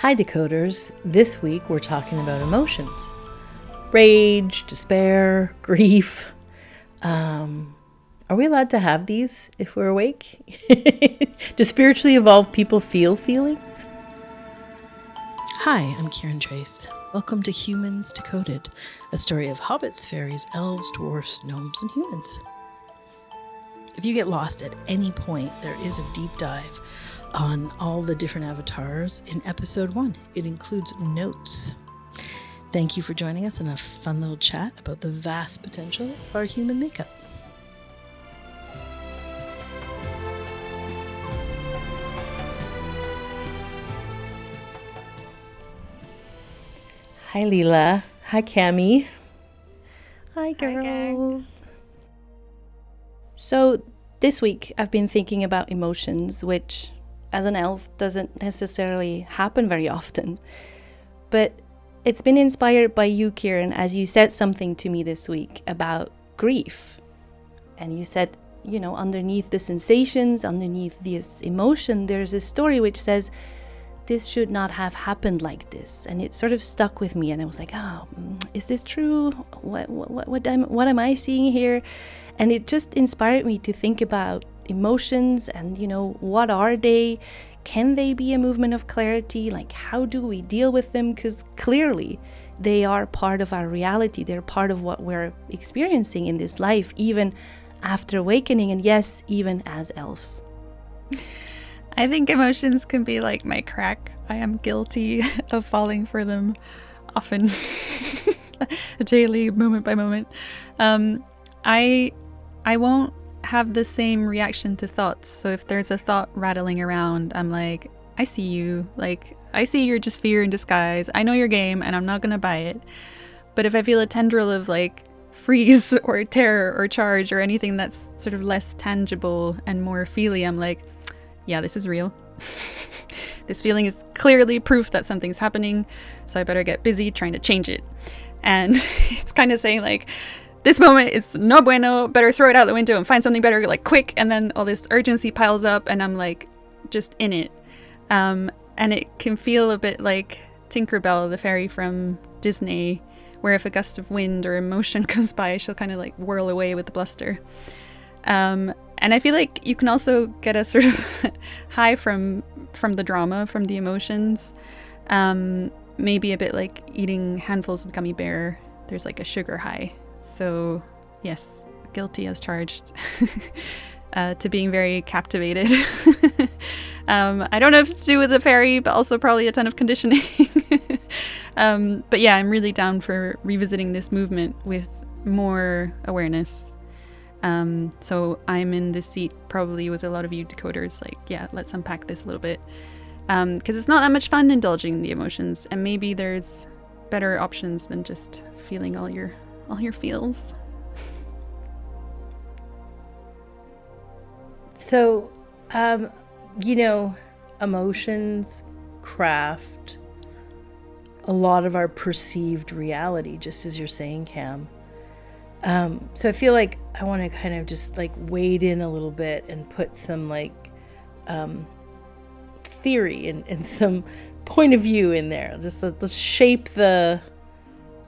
Hi Decoders, this week we're talking about emotions. Rage, despair, grief. Are we allowed to have these if we're awake? Do spiritually evolved people feel feelings? Hi, I'm Kiran Trace. Welcome to Humans Decoded, a story of hobbits, fairies, elves, dwarfs, gnomes, and humans. If you get lost at any point, there is a deep dive on all the different avatars in episode 1. It includes notes. Thank you for joining us in a fun little chat about the vast potential of our human makeup. Hi Leela. Hi Cami. Hi girls. So this week I've been thinking about emotions, which as an elf doesn't necessarily happen very often. But it's been inspired by you, Kiran, as you said something to me this week about grief. And you said, underneath the sensations, underneath this emotion, there's a story which says, this should not have happened like this. And it sort of stuck with me, and I was like, oh, is this true? What am I seeing here? And it just inspired me to think about emotions and, what are they? Can they be a movement of clarity? Like, how do we deal with them? Because clearly they are part of our reality. They're part of what we're experiencing in this life, even after awakening, and yes, even as elves. I think emotions can be like my crack. I am guilty of falling for them often, daily, moment by moment. I won't have the same reaction to thoughts. So if there's a thought rattling around, I'm like, I see you. Like, I see you're just fear in disguise. I know your game and I'm not gonna buy it. But if I feel a tendril of like freeze or terror or charge or anything that's sort of less tangible and more feely, I'm like, yeah, this is real. This feeling is clearly proof that something's happening, so I better get busy trying to change it. And it's kind of saying like, this moment is no bueno, better throw it out the window and find something better, like quick. And then all this urgency piles up and I'm like just in it. And it can feel a bit like Tinkerbell, the fairy from Disney, where if a gust of wind or emotion comes by, she'll kind of like whirl away with the bluster. And I feel like you can also get a sort of high from the drama, from the emotions. Maybe a bit like eating handfuls of gummy bear. There's like a sugar high. So yes, guilty as charged to being very captivated. I don't know if it's to do with the fairy, but also probably a ton of conditioning. But yeah, I'm really down for revisiting this movement with more awareness. So I'm in this seat probably with a lot of you decoders, like, yeah, let's unpack this a little bit. Because it's not that much fun indulging in the emotions, and maybe there's better options than just feeling all your feels. So, emotions craft a lot of our perceived reality, just as you're saying, Cam. So I feel like I want to kind of just like wade in a little bit and put some like theory and some point of view in there. Just let's shape the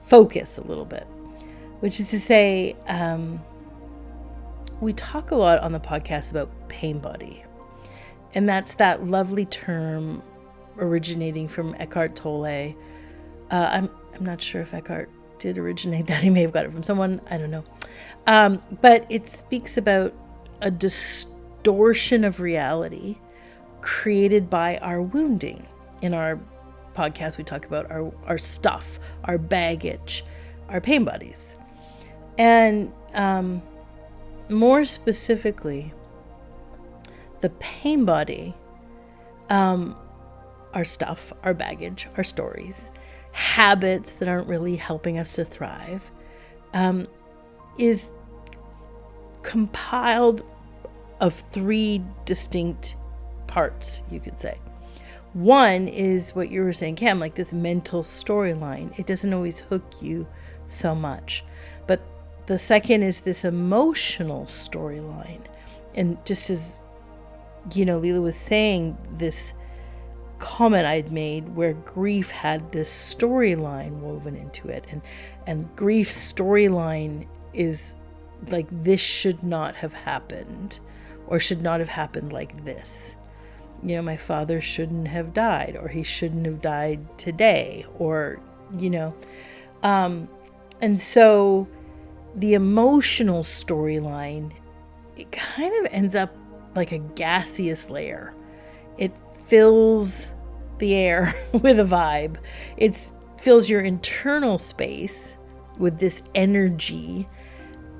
focus a little bit, which is to say, we talk a lot on the podcast about pain body, and that's that lovely term originating from Eckhart Tolle. I'm not sure if Eckhart did originate that. He may have got it from someone, I don't know. But it speaks about a distortion of reality created by our wounding. In our podcast, we talk about our stuff, our baggage, our pain bodies. And more specifically, the pain body, our stuff, our baggage, our stories, habits that aren't really helping us to thrive, is compiled of 3 distinct parts, you could say. One is what you were saying, Cam, like this mental storyline. It doesn't always hook you so much. But the second is this emotional storyline. And just as, Leela was saying, this comment I'd made where grief had this storyline woven into it, and grief's storyline is like, this should not have happened, or should not have happened like this. You know, my father shouldn't have died, or he shouldn't have died today, or, you know. And so the emotional storyline, it kind of ends up like a gaseous layer. It fills the air with a vibe. It fills your internal space with this energy,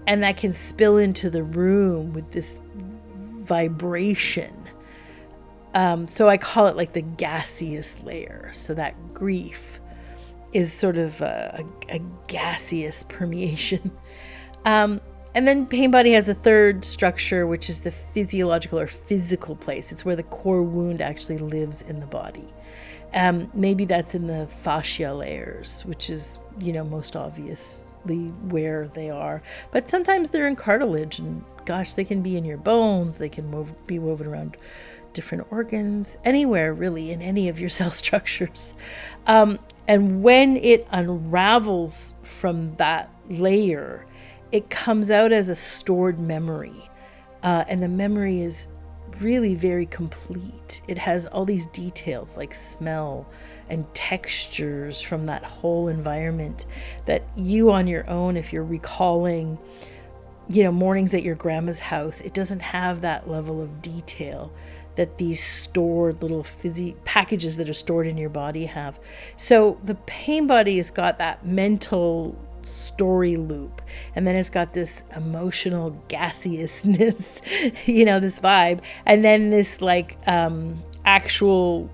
and that can spill into the room with this vibration. So I call it like the gaseous layer. So that grief is sort of a gaseous permeation. And then pain body has a third structure, which is the physiological or physical place. It's where the core wound actually lives in the body. Maybe that's in the fascia layers, which is, you know, most obviously where they are. But sometimes they're in cartilage, and gosh, they can be in your bones. They can be woven around different organs, anywhere really, in any of your cell structures. And when it unravels from that layer, it comes out as a stored memory. And the memory is really very complete. It has all these details like smell and textures from that whole environment that you on your own, if you're recalling, you know, mornings at your grandma's house, it doesn't have that level of detail that these stored little packages that are stored in your body have. So the pain body has got that mental story loop, and then it's got this emotional gaseousness, you know, this vibe, and then this like actual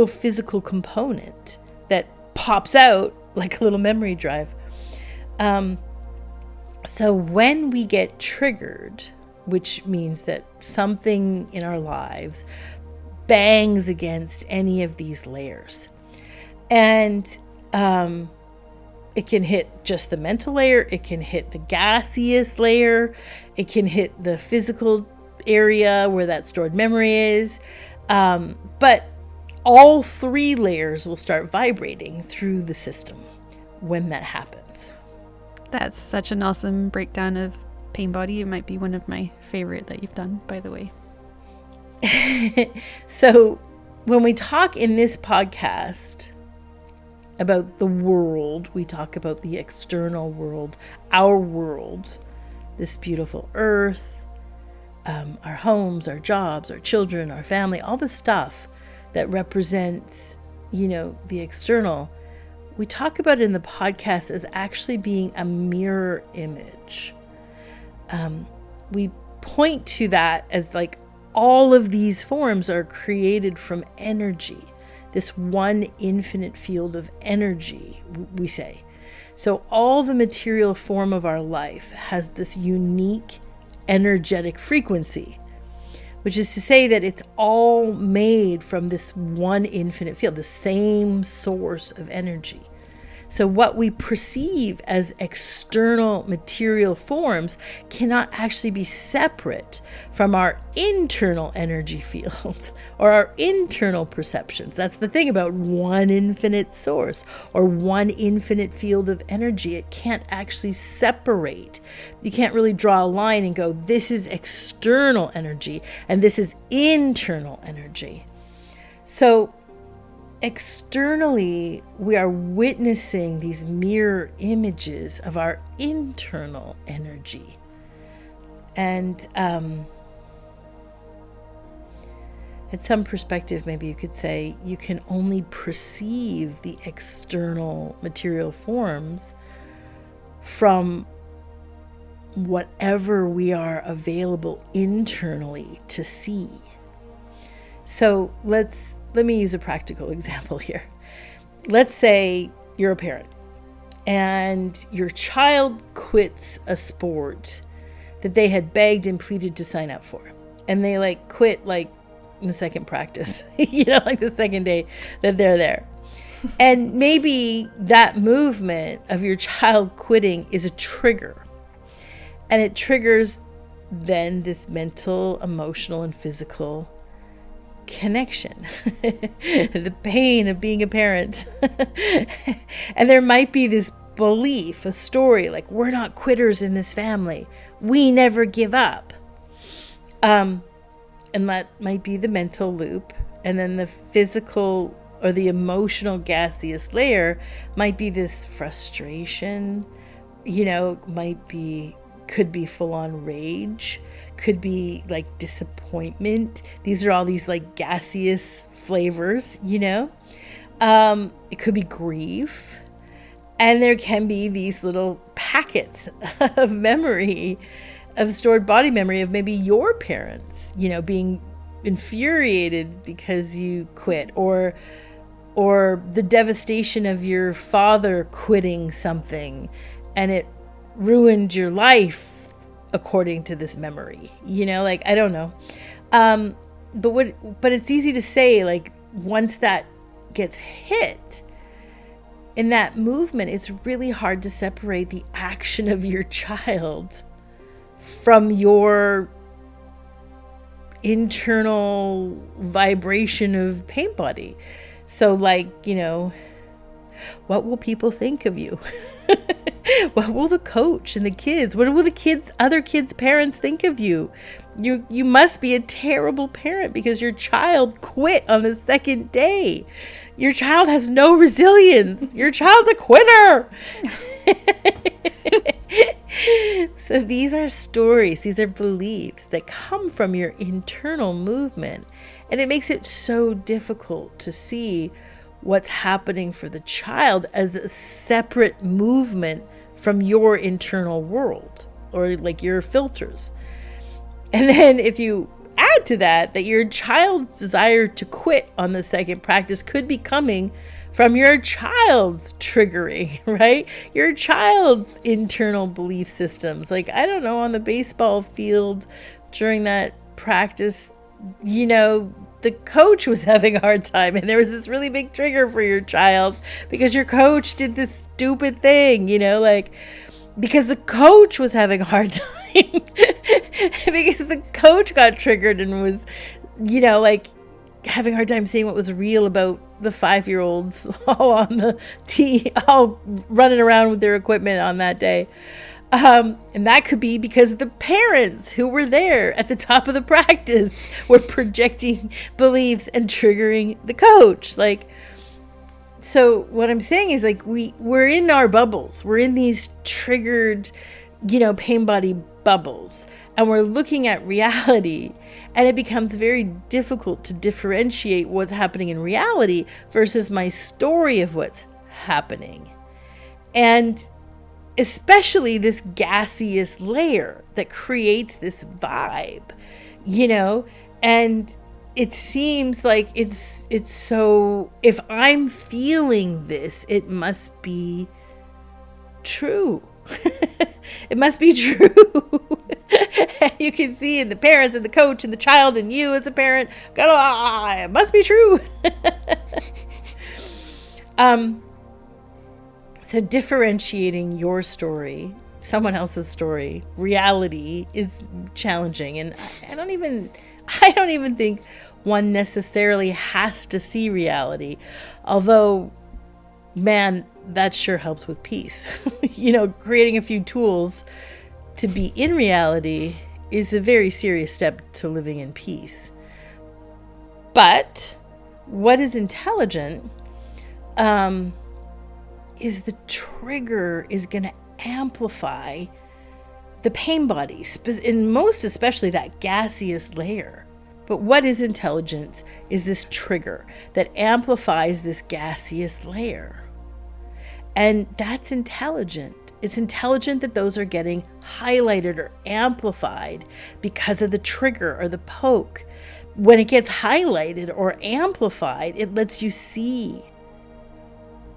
physical component that pops out like a little memory drive. So when we get triggered, which means that something in our lives bangs against any of these layers, and it can hit just the mental layer, it can hit the gaseous layer, it can hit the physical area where that stored memory is, but all three layers will start vibrating through the system when that happens. That's such an awesome breakdown of pain body. It might be one of my favorite that you've done, by the way. So when we talk in this podcast about the world, we talk about the external world, our world, this beautiful earth, our homes, our jobs, our children, our family, all the stuff that represents, you know, the external. We talk about it in the podcast as actually being a mirror image. We point to that as like all of these forms are created from energy, this one infinite field of energy, we say. So all the material form of our life has this unique energetic frequency, which is to say that it's all made from this one infinite field, the same source of energy. So what we perceive as external material forms cannot actually be separate from our internal energy field or our internal perceptions. That's the thing about one infinite source or one infinite field of energy. It can't actually separate. You can't really draw a line and go, this is external energy and this is internal energy. So externally, we are witnessing these mirror images of our internal energy. And at some perspective, maybe you could say you can only perceive the external material forms from whatever we are available internally to see. So let me use a practical example here. Let's say you're a parent and your child quits a sport that they had begged and pleaded to sign up for. And they quit in the second practice, the second day that they're there. And maybe that movement of your child quitting is a trigger. And it triggers then this mental, emotional, and physical connection, the pain of being a parent. And there might be this belief, a story, like, we're not quitters in this family. We never give up. And that might be the mental loop. And then the physical or the emotional gaseous layer might be this frustration, could be full on rage, could be like disappointment. These are all these like gaseous flavors, it could be grief. And there can be these little packets of memory, of stored body memory of maybe your parents, being infuriated because you quit, or the devastation of your father quitting something and it ruined your life according to this memory, I don't know. But it's easy to say, like, once that gets hit in that movement, it's really hard to separate the action of your child from your internal vibration of pain body. So, like, what will people think of you? What will the coach and the kids, what will the other kids' parents think of you? You must be a terrible parent because your child quit on the second day. Your child has no resilience. Your child's a quitter. So these are stories, these are beliefs that come from your internal movement. And it makes it so difficult to see what's happening for the child as a separate movement from your internal world, or like your filters. And then if you add to that your child's desire to quit on the second practice could be coming from your child's triggering, right? Your child's internal belief systems. Like, I don't know, on the baseball field during that practice, the coach was having a hard time, and there was this really big trigger for your child because your coach did this stupid thing, because the coach was having a hard time because the coach got triggered and was, having a hard time seeing what was real about the 5-year-olds all on the tee, all running around with their equipment on that day. And that could be because the parents who were there at the top of the practice were projecting beliefs and triggering the coach. So what I'm saying is, we're in our bubbles. We're in these triggered, pain body bubbles, and we're looking at reality, and it becomes very difficult to differentiate what's happening in reality versus my story of what's happening. And especially this gaseous layer that creates this vibe, and it seems like it's so, if I'm feeling this, it must be true. It must be true. You can see in the parents and the coach and the child and you as a parent, it must be true. So differentiating your story, someone else's story, reality is challenging. And I don't even think one necessarily has to see reality. Although, man, that sure helps with peace. Creating a few tools to be in reality is a very serious step to living in peace. But what is intelligent, is the trigger is going to amplify the pain body, and most especially that gaseous layer. But what is intelligence is this trigger that amplifies this gaseous layer. And that's intelligent. It's intelligent that those are getting highlighted or amplified because of the trigger or the poke. When it gets highlighted or amplified, it lets you see.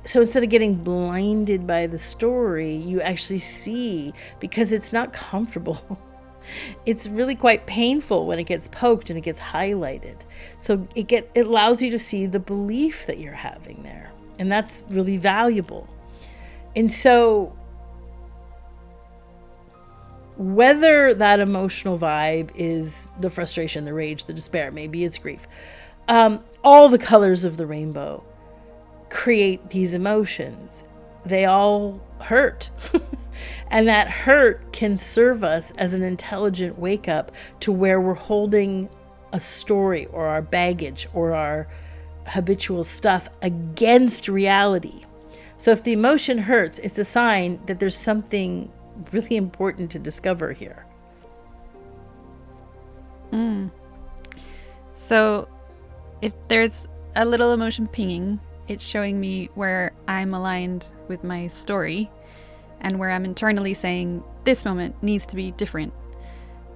So instead of getting blinded by the story, you actually see, because it's not comfortable. It's really quite painful when it gets poked and it gets highlighted. So it allows you to see the belief that you're having there. And that's really valuable. And so whether that emotional vibe is the frustration, the rage, the despair, maybe it's grief, All the colors of the rainbow create these emotions. They all hurt. And that hurt can serve us as an intelligent wake up to where we're holding a story or our baggage or our habitual stuff against reality. So if the emotion hurts, it's a sign that there's something really important to discover here. So if there's a little emotion pinging, it's showing me where I'm aligned with my story and where I'm internally saying this moment needs to be different.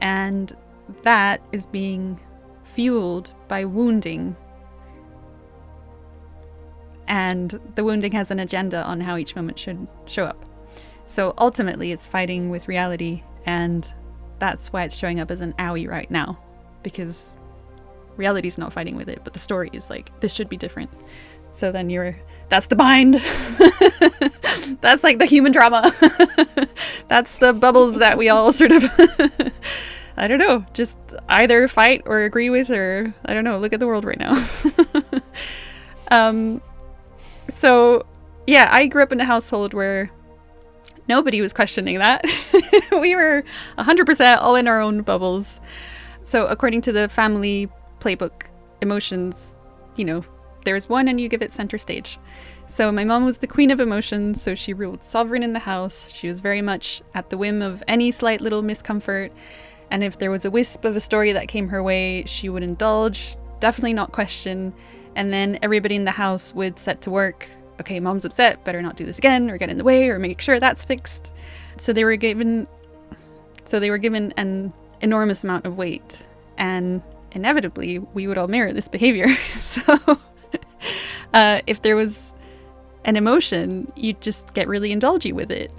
And that is being fueled by wounding. And the wounding has an agenda on how each moment should show up. So ultimately it's fighting with reality, and that's why it's showing up as an owie right now, because reality's not fighting with it, but the story is like, this should be different. So then that's the bind. That's like the human drama. That's the bubbles that we all sort of, I don't know, just either fight or agree with, or I don't know, look at the world right now. So yeah, I grew up in a household where nobody was questioning that. We were 100% all in our own bubbles. So according to the family playbook, emotions, there's one and you give it center stage. So my mom was the queen of emotions, so she ruled sovereign in the house. She was very much at the whim of any slight little miscomfort. And if there was a wisp of a story that came her way, she would indulge, definitely not question. And then everybody in the house would set to work. Okay, mom's upset, better not do this again or get in the way or make sure that's fixed. So they were given an enormous amount of weight, and inevitably we would all mirror this behavior. So if there was an emotion, you'd just get really indulgy with it.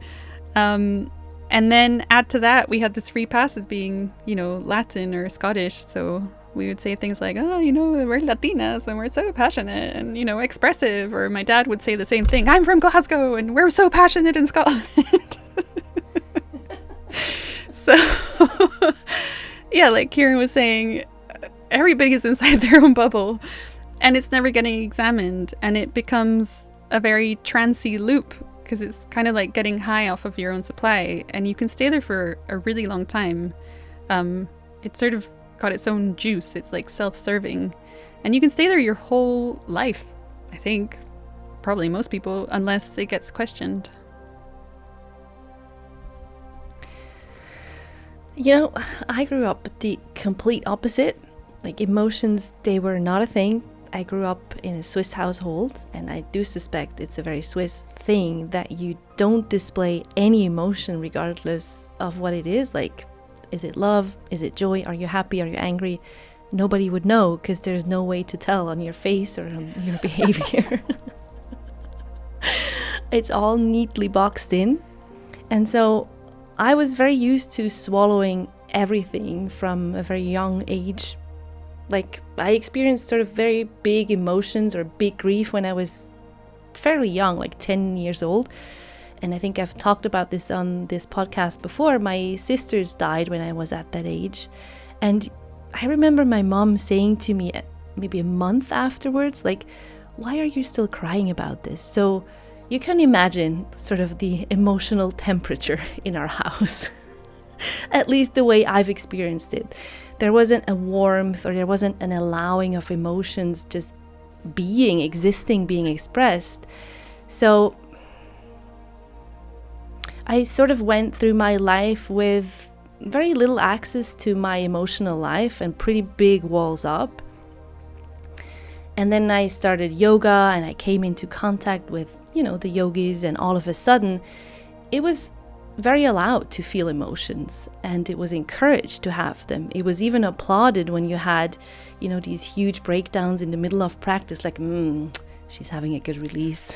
And then add to that, we had this free pass of being, Latin or Scottish. So we would say things like, oh, we're Latinas and we're so passionate and, expressive. Or my dad would say the same thing. I'm from Glasgow and we're so passionate in Scotland. So, yeah, like Kiran was saying, everybody is inside their own bubble and it's never getting examined. And it becomes a very trancey loop because it's kind of like getting high off of your own supply. And you can stay there for a really long time. It's sort of got its own juice. It's like self-serving, and you can stay there your whole life, I think, probably most people, unless it gets questioned. I grew up the complete opposite. Like, emotions, they were not a thing. I grew up in a Swiss household, and I do suspect it's a very Swiss thing that you don't display any emotion regardless of what it is. Like, is it love? Is it joy? Are you happy? Are you angry? Nobody would know because there's no way to tell on your face or on your behavior. It's all neatly boxed in. And so I was very used to swallowing everything from a very young age. Like, I experienced sort of very big emotions or big grief when I was fairly young, like 10 years old. And I think I've talked about this on this podcast before. My sisters died when I was at that age. And I remember my mom saying to me maybe a month afterwards, like, why are you still crying about this? So you can imagine sort of the emotional temperature in our house, at least the way I've experienced it. There wasn't a warmth, or there wasn't an allowing of emotions just existing, being expressed. So I sort of went through my life with very little access to my emotional life and pretty big walls up. And then I started yoga and I came into contact with, the yogis, and all of a sudden it was very allowed to feel emotions, and it was encouraged to have them. It was even applauded when you had, these huge breakdowns in the middle of practice, like, she's having a good release.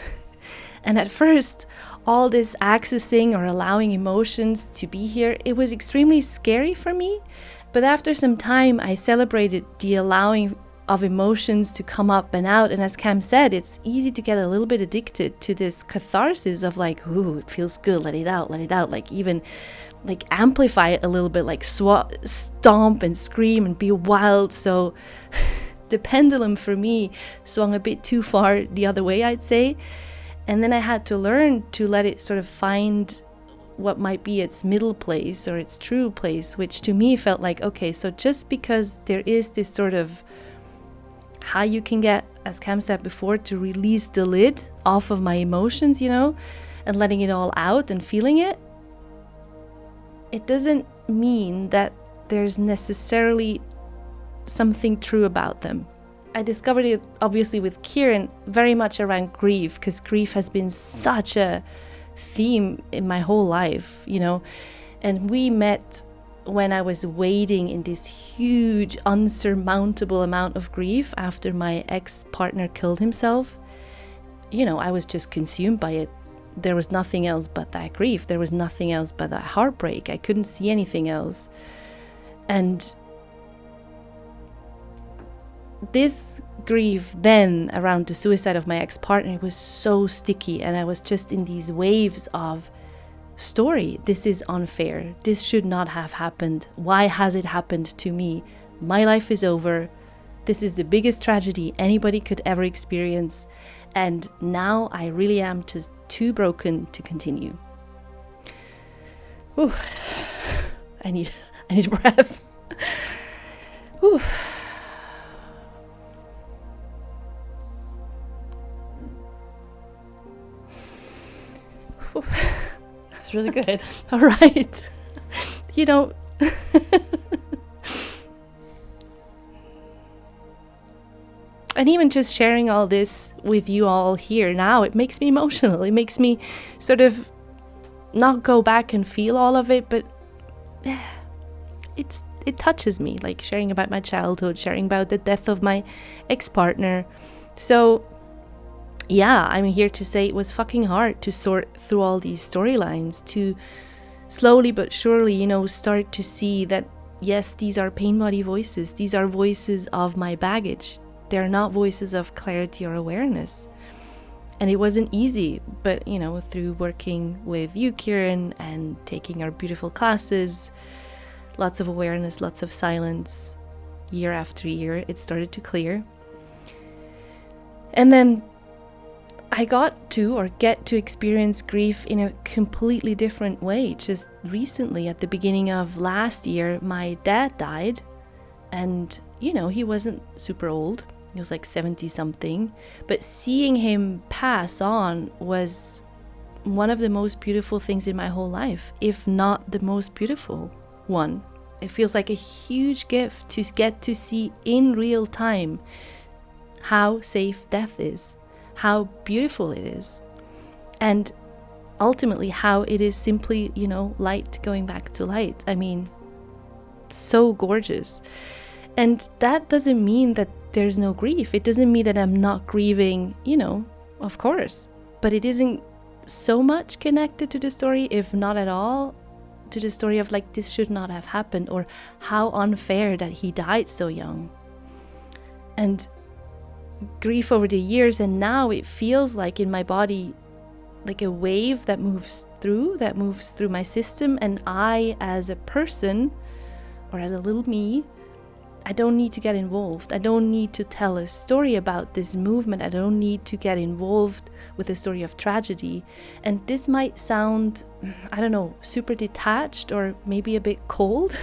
And at first, all this accessing or allowing emotions to be here, it was extremely scary for me. But after some time, I celebrated the allowing of emotions to come up and out. And as Cam said, it's easy to get a little bit addicted to this catharsis of like, ooh, it feels good, let it out, like even like amplify it a little bit, like stomp and scream and be wild. So the pendulum for me swung a bit too far the other way, I'd say. And then I had to learn to let it sort of find what might be its middle place or its true place, which to me felt like, okay, so just because there is this sort of how you can get, as Cam said before, to release the lid off of my emotions, you know, and letting it all out and feeling it, it doesn't mean that there's necessarily something true about them. I discovered it obviously with Kiran very much around grief, because grief has been such a theme in my whole life, you know. And we met when I was wading in this huge unsurmountable amount of grief after my ex-partner killed himself. You know, I was just consumed by it. There was nothing else but that grief. There was nothing else but that heartbreak. I couldn't see anything else. And this grief then around the suicide of my ex-partner was so sticky, and I was just in these waves of story. This is unfair. This should not have happened. Why has it happened to me? My life is over. This is the biggest tragedy anybody could ever experience. And now I really am just too broken to continue. Ooh. I need a breath. Ooh. It's really good. All right. You know, and even just sharing all this with you all here now, it makes me emotional. It makes me sort of not go back and feel all of it, but it touches me, like sharing about my childhood, sharing about the death of my ex-partner. So yeah, I'm here to say it was fucking hard to sort through all these storylines, to slowly but surely, you know, start to see that, yes, these are pain body voices. These are voices of my baggage. They're not voices of clarity or awareness. And it wasn't easy, but, you know, through working with you, Kiran, and taking our beautiful classes, lots of awareness, lots of silence, year after year, it started to clear. And then I got to, or get to, experience grief in a completely different way. Just recently, at the beginning of last year, my dad died. And, you know, he wasn't super old. He was like 70 something. But seeing him pass on was one of the most beautiful things in my whole life, if not the most beautiful one. It feels like a huge gift to get to see in real time how safe death is, how beautiful it is, and ultimately how it is simply, you know, light going back to light. I mean, so gorgeous. And that doesn't mean that there's no grief. It doesn't mean that I'm not grieving, you know, of course, but it isn't so much connected to the story, if not at all, to the story of like, this should not have happened, or how unfair that he died so young. And grief over the years, and now it feels like in my body like a wave that moves through my system, and I, as a person, or as a little me, I don't need to get involved. I don't need to tell a story about this movement. I don't need to get involved with a story of tragedy. And this might sound, I don't know, super detached or maybe a bit cold,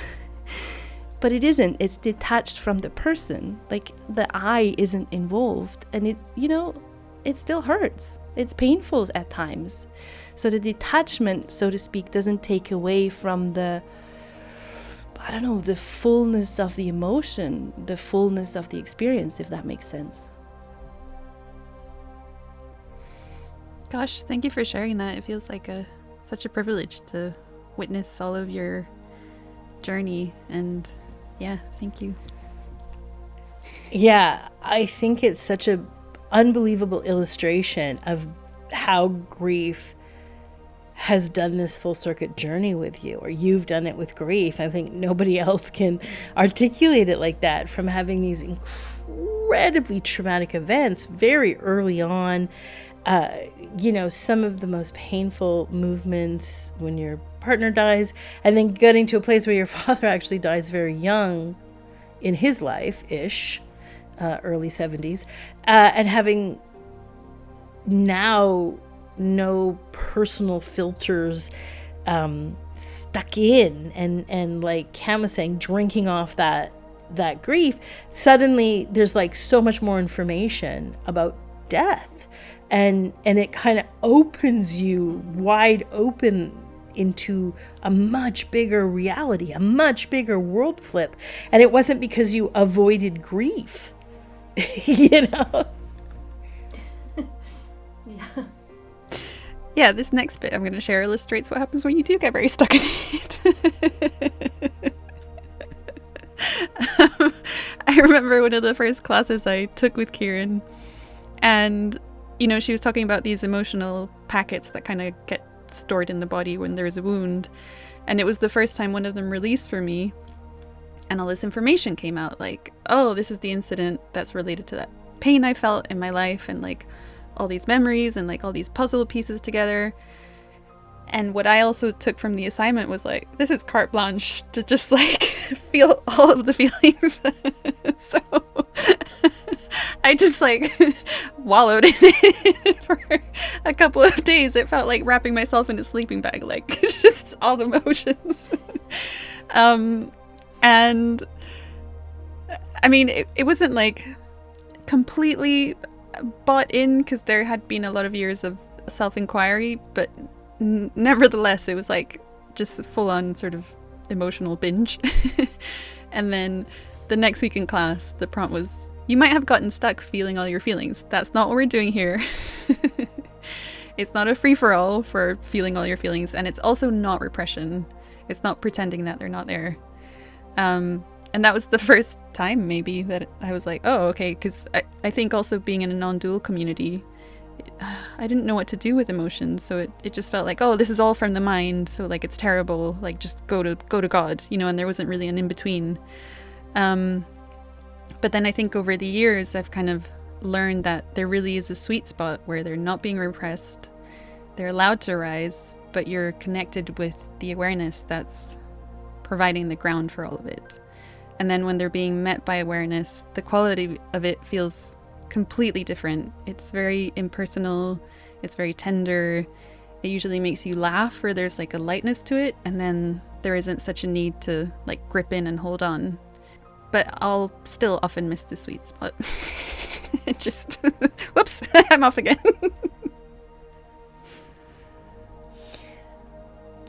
but it isn't. It's detached from the person. Like, the I isn't involved, and it, you know, it still hurts. It's painful at times. So the detachment, so to speak, doesn't take away from the, I don't know, the fullness of the emotion, the fullness of the experience, if that makes sense. Gosh, thank you for sharing that. It feels like such a privilege to witness all of your journey, and yeah, thank you. Yeah, I think it's such a unbelievable illustration of how grief has done this full circuit journey with you, or you've done it with grief. I think nobody else can articulate it like that, from having these incredibly traumatic events very early on. You know, some of the most painful movements when your partner dies, and then getting to a place where your father actually dies very young in his life-ish. early 70s, and having now no personal filters stuck in, and like Cam was saying, drinking off that grief, suddenly there's like so much more information about death, and it kind of opens you wide open into a much bigger reality, a much bigger world flip. And it wasn't because you avoided grief. You know. Yeah, this next bit I'm going to share illustrates what happens when you do get very stuck in it. I remember one of the first classes I took with Kiran, and, you know, she was talking about these emotional packets that kind of get stored in the body when there's a wound. And it was the first time one of them released for me, and all this information came out, like, oh, this is the incident that's related to that pain I felt in my life, and like all these memories and like all these puzzle pieces together. And what I also took from the assignment was like, this is carte blanche to just like feel all of the feelings. So I just like wallowed in it for a couple of days. It felt like wrapping myself in a sleeping bag, like just all the emotions. And I mean, it wasn't like completely bought in, because there had been a lot of years of self-inquiry, but nevertheless it was like just a full-on sort of emotional binge. And then the next week in class, the prompt was, you might have gotten stuck feeling all your feelings. That's not what we're doing here. It's not a free-for-all for feeling all your feelings, and it's also not repression. It's not pretending that they're not there. And that was the first time maybe that I was like, oh, okay, because I think also being in a non-dual community, I didn't know what to do with emotions, so it just felt like, oh, this is all from the mind, so like it's terrible, like just go to God, you know, and there wasn't really an in-between. But then I think over the years I've kind of learned that there really is a sweet spot where they're not being repressed, they're allowed to arise, but you're connected with the awareness that's providing the ground for all of it. And then when they're being met by awareness, the quality of it feels completely different. It's very impersonal, it's very tender. It usually makes you laugh, or there's like a lightness to it, and then there isn't such a need to like grip in and hold on. But I'll still often miss the sweet spot. Just, whoops, I'm off again.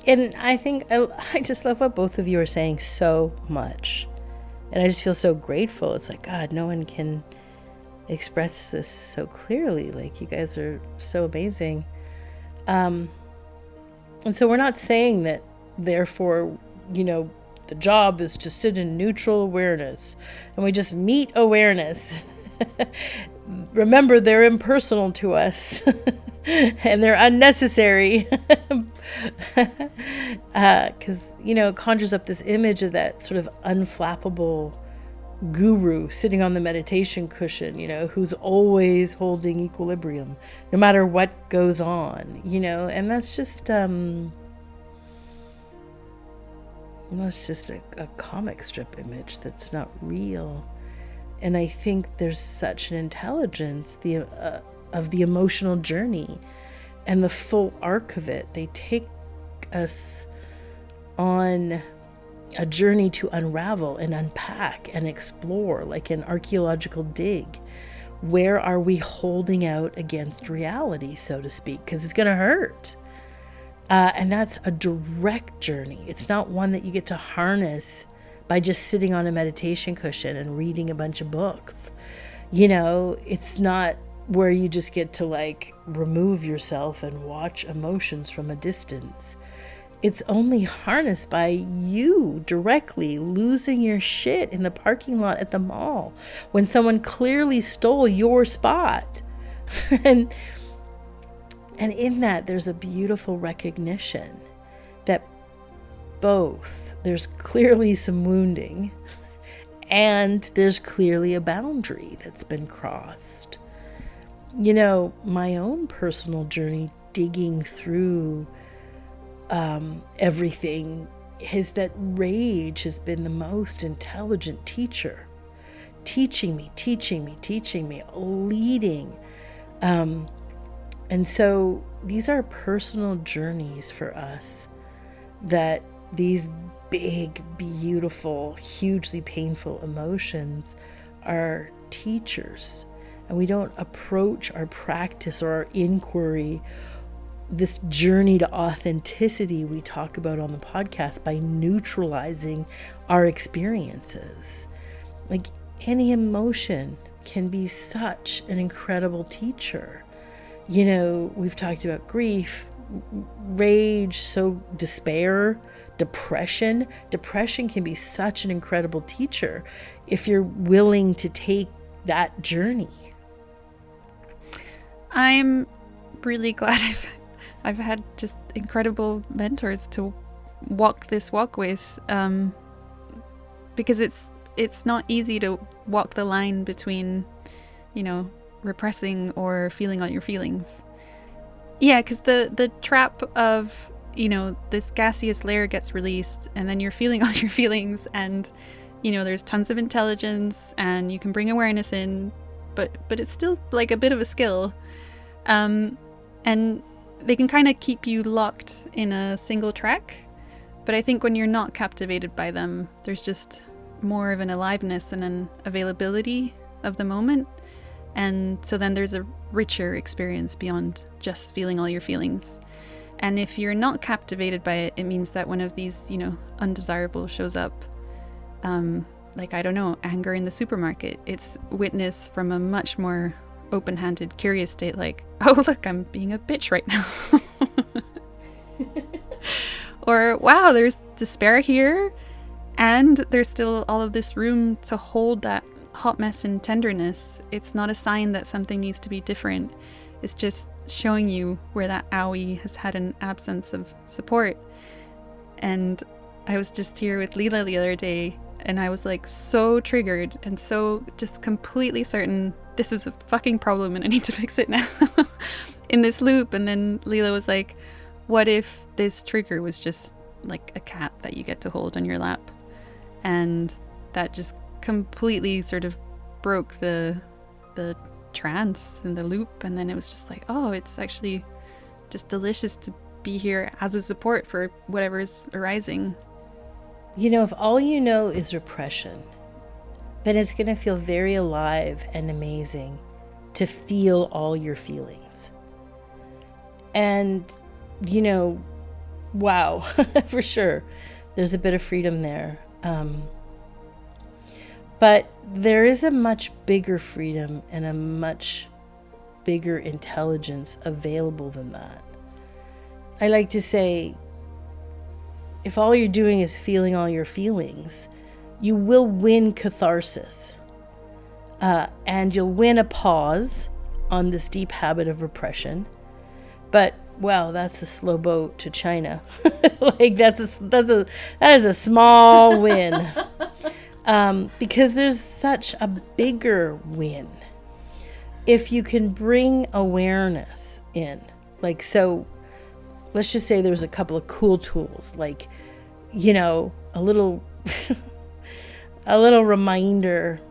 And I think I just love what both of you are saying so much. And I just feel so grateful. It's like, God, no one can express this so clearly. Like, you guys are so amazing. And so we're not saying that, therefore, you know, the job is to sit in neutral awareness and we just meet awareness. Remember, they're impersonal to us and they're unnecessary. Because, you know, it conjures up this image of that sort of unflappable guru sitting on the meditation cushion, you know, who's always holding equilibrium no matter what goes on, you know. And that's just it's just a comic strip image that's not real. And I think there's such an intelligence of the emotional journey and the full arc of it. They take us on a journey to unravel and unpack and explore, like an archaeological dig. Where are we holding out against reality, so to speak? Because it's going to hurt. And that's a direct journey. It's not one that you get to harness by just sitting on a meditation cushion and reading a bunch of books. You know, it's not where you just get to like remove yourself and watch emotions from a distance. It's only harnessed by you directly losing your shit in the parking lot at the mall when someone clearly stole your spot. And in that, there's a beautiful recognition that both there's clearly some wounding and there's clearly a boundary that's been crossed. You know, my own personal journey digging through everything is that rage has been the most intelligent teacher. teaching me, leading. And so these are personal journeys for us, that these big, beautiful, hugely painful emotions are teachers. And we don't approach our practice or our inquiry, this journey to authenticity we talk about on the podcast, by neutralizing our experiences. Like, any emotion can be such an incredible teacher. You know, we've talked about grief, rage, so despair, depression. Depression can be such an incredible teacher if you're willing to take that journey. I'm really glad I've had just incredible mentors to walk this walk with, because it's not easy to walk the line between, you know, repressing or feeling all your feelings. Yeah, because the trap of, you know, this gaseous layer gets released and then you're feeling all your feelings, and, you know, there's tons of intelligence and you can bring awareness in, but it's still like a bit of a skill. And they can kind of keep you locked in a single track. But I think when you're not captivated by them, there's just more of an aliveness and an availability of the moment. And so then there's a richer experience beyond just feeling all your feelings. And if you're not captivated by it, it means that one of these, you know, undesirables shows up. Like, I don't know, anger in the supermarket. It's witness from a much more open-handed, curious state, like, oh, look, I'm being a bitch right now. Or, wow, there's despair here, and there's still all of this room to hold that hot mess and tenderness. It's not a sign that something needs to be different. It's just showing you where that owie has had an absence of support. And I was just here with Leela the other day, and I was like so triggered and so just completely certain this is a fucking problem and I need to fix it now in this loop. And then Leela was like, what if this trigger was just like a cat that you get to hold on your lap? And that just completely sort of broke the trance and the loop. And then it was just like, oh, it's actually just delicious to be here as a support for whatever's arising. You know, if all you know is repression, then it's going to feel very alive and amazing to feel all your feelings. And, you know, wow, for sure, there's a bit of freedom there. But there is a much bigger freedom and a much bigger intelligence available than that. I like to say, if all you're doing is feeling all your feelings, you will win catharsis. And you'll win a pause on this deep habit of repression. But wow, that's a slow boat to China. Like that is a small win. Because there's such a bigger win if you can bring awareness in. Like, so let's just say there's a couple of cool tools, like, you know, a little reminder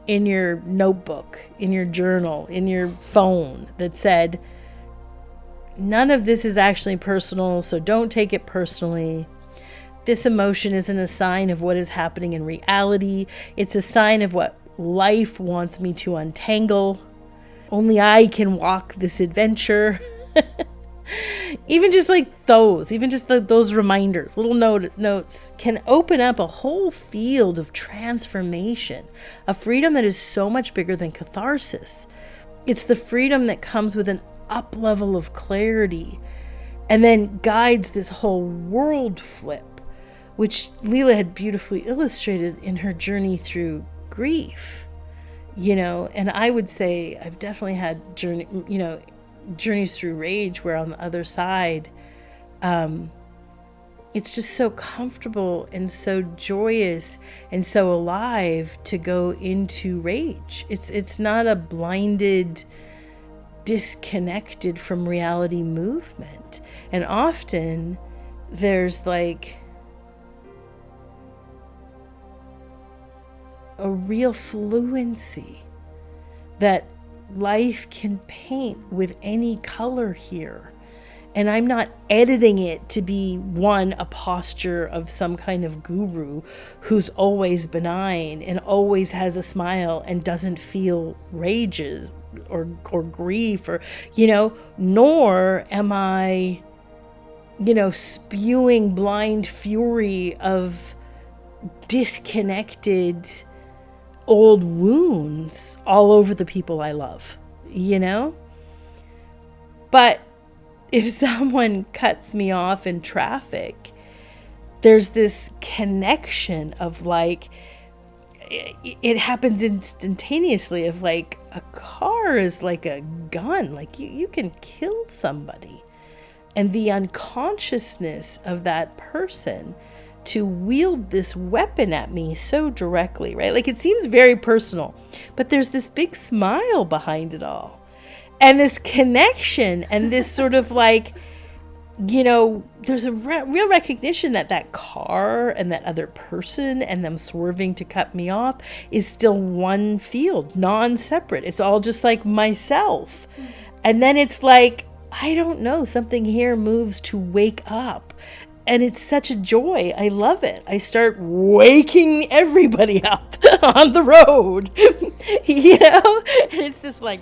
in your notebook, in your journal, in your phone that said, none of this is actually personal, so don't take it personally. This emotion isn't a sign of what is happening in reality. It's a sign of what life wants me to untangle. Only I can walk this adventure. Even just like those, those reminders, little notes can open up a whole field of transformation, a freedom that is so much bigger than catharsis. It's the freedom that comes with an up level of clarity and then guides this whole world flip, which Leela had beautifully illustrated in her journey through grief. You know, and I would say I've definitely had journeys through rage where on the other side, it's just so comfortable and so joyous and so alive to go into rage. It's not a blinded, disconnected from reality movement. And often there's like, a real fluency that life can paint with any color here. And I'm not editing it to be a posture of some kind of guru who's always benign and always has a smile and doesn't feel rages or grief or, nor am I, spewing blind fury of disconnected old wounds all over the people I love, But if someone cuts me off in traffic, there's this connection of like, it happens instantaneously of like a car is like a gun, like you can kill somebody. And the unconsciousness of that person to wield this weapon at me so directly, right? Like it seems very personal, but there's this big smile behind it all. And this connection and this sort of like, there's a real recognition that car and that other person and them swerving to cut me off is still one field, non-separate. It's all just like myself. And then it's like, I don't know, something here moves to wake up. And it's such a joy. I love it. I start waking everybody up on the road, And it's this like,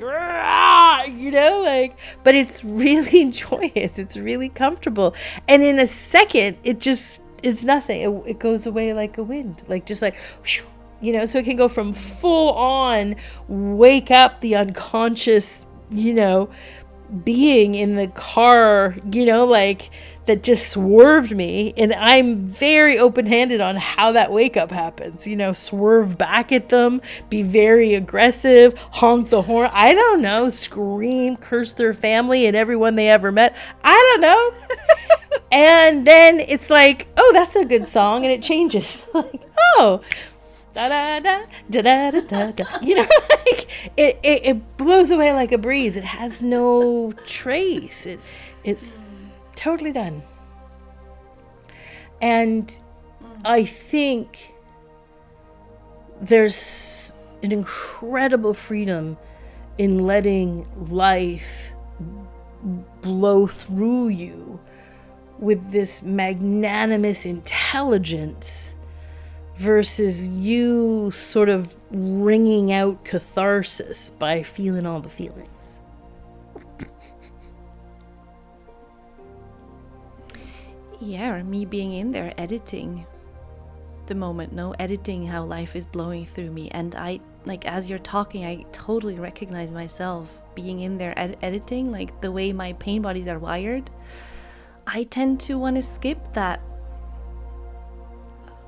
but it's really joyous. It's really comfortable. And in a second, it just is nothing. It goes away like a wind, like just like, so it can go from full on wake up the unconscious, being in the car, that just swerved me. And I'm very open-handed on how that wake up happens, swerve back at them, be very aggressive, honk the horn, I don't know, scream, curse their family and everyone they ever met. I don't know. And then it's like, oh, that's a good song. And it changes like, oh, da da da da da da da. Like it blows away like a breeze. It has no trace. It's totally done. And I think there's an incredible freedom in letting life blow through you with this magnanimous intelligence versus you sort of wringing out catharsis by feeling all the feelings. Yeah, or me being in there editing the moment, editing how life is blowing through me. And I, like, as you're talking, I totally recognize myself being in there editing, like the way my pain bodies are wired. I tend to want to skip that.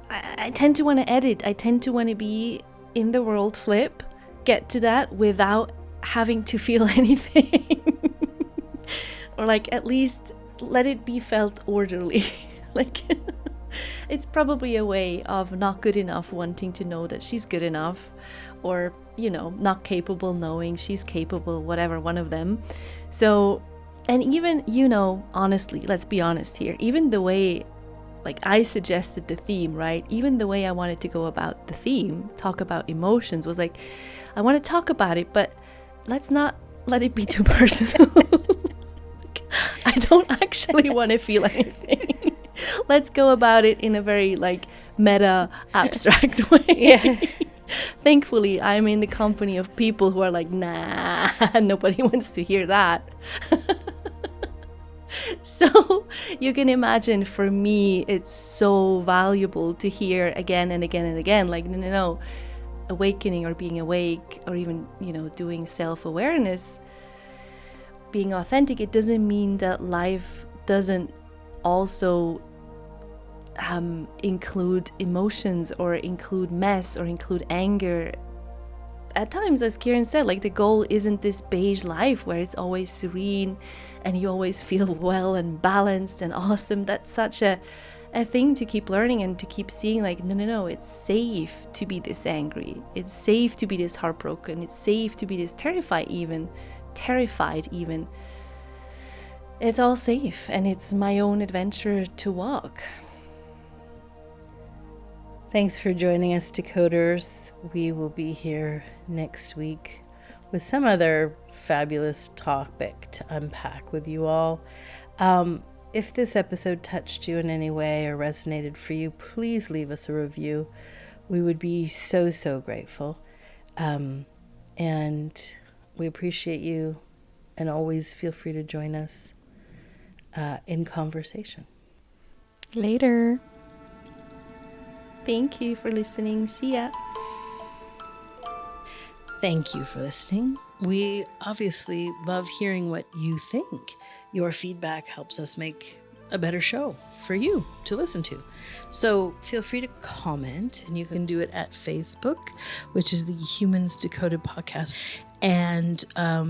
I tend to want to edit. I tend to want to be in the world flip, get to that without having to feel anything. Or like at least let it be felt orderly. Like it's probably a way of not good enough wanting to know that she's good enough, or not capable knowing she's capable, whatever, one of them. So, and even honestly, let's be honest here, even the way like I suggested the theme, right, even the way I wanted to go about the theme, talk about emotions, was like, I want to talk about it, but let's not let it be too personal. I don't actually want to feel anything. Let's go about it in a very like meta abstract way. Yeah. Thankfully, I'm in the company of people who are like, nah, nobody wants to hear that. So you can imagine, for me, it's so valuable to hear again and again and again, like, no, awakening or being awake, or even, doing self-awareness, being authentic, it doesn't mean that life doesn't also include emotions or include mess or include anger. At times, as Kiran said, like the goal isn't this beige life where it's always serene and you always feel well and balanced and awesome. That's such a thing to keep learning and to keep seeing, like, no, it's safe to be this angry. It's safe to be this heartbroken. It's safe to be this terrified even. It's all safe, and it's my own adventure to walk. Thanks for joining us, Decoders. We will be here next week with some other fabulous topic to unpack with you all. If this episode touched you in any way or resonated for you, please leave us a review. We would be so, so grateful. And we appreciate you, and always feel free to join us in conversation. Later. Thank you for listening. See ya. Thank you for listening. We obviously love hearing what you think. Your feedback helps us make a better show for you to listen to. So feel free to comment, and you can do it at Facebook, which is the Humans Decoded podcast. And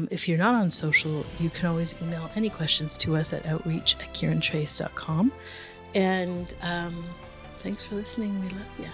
if you're not on social, you can always email any questions to us at outreach@kirantrace.com. And thanks for listening. We love you.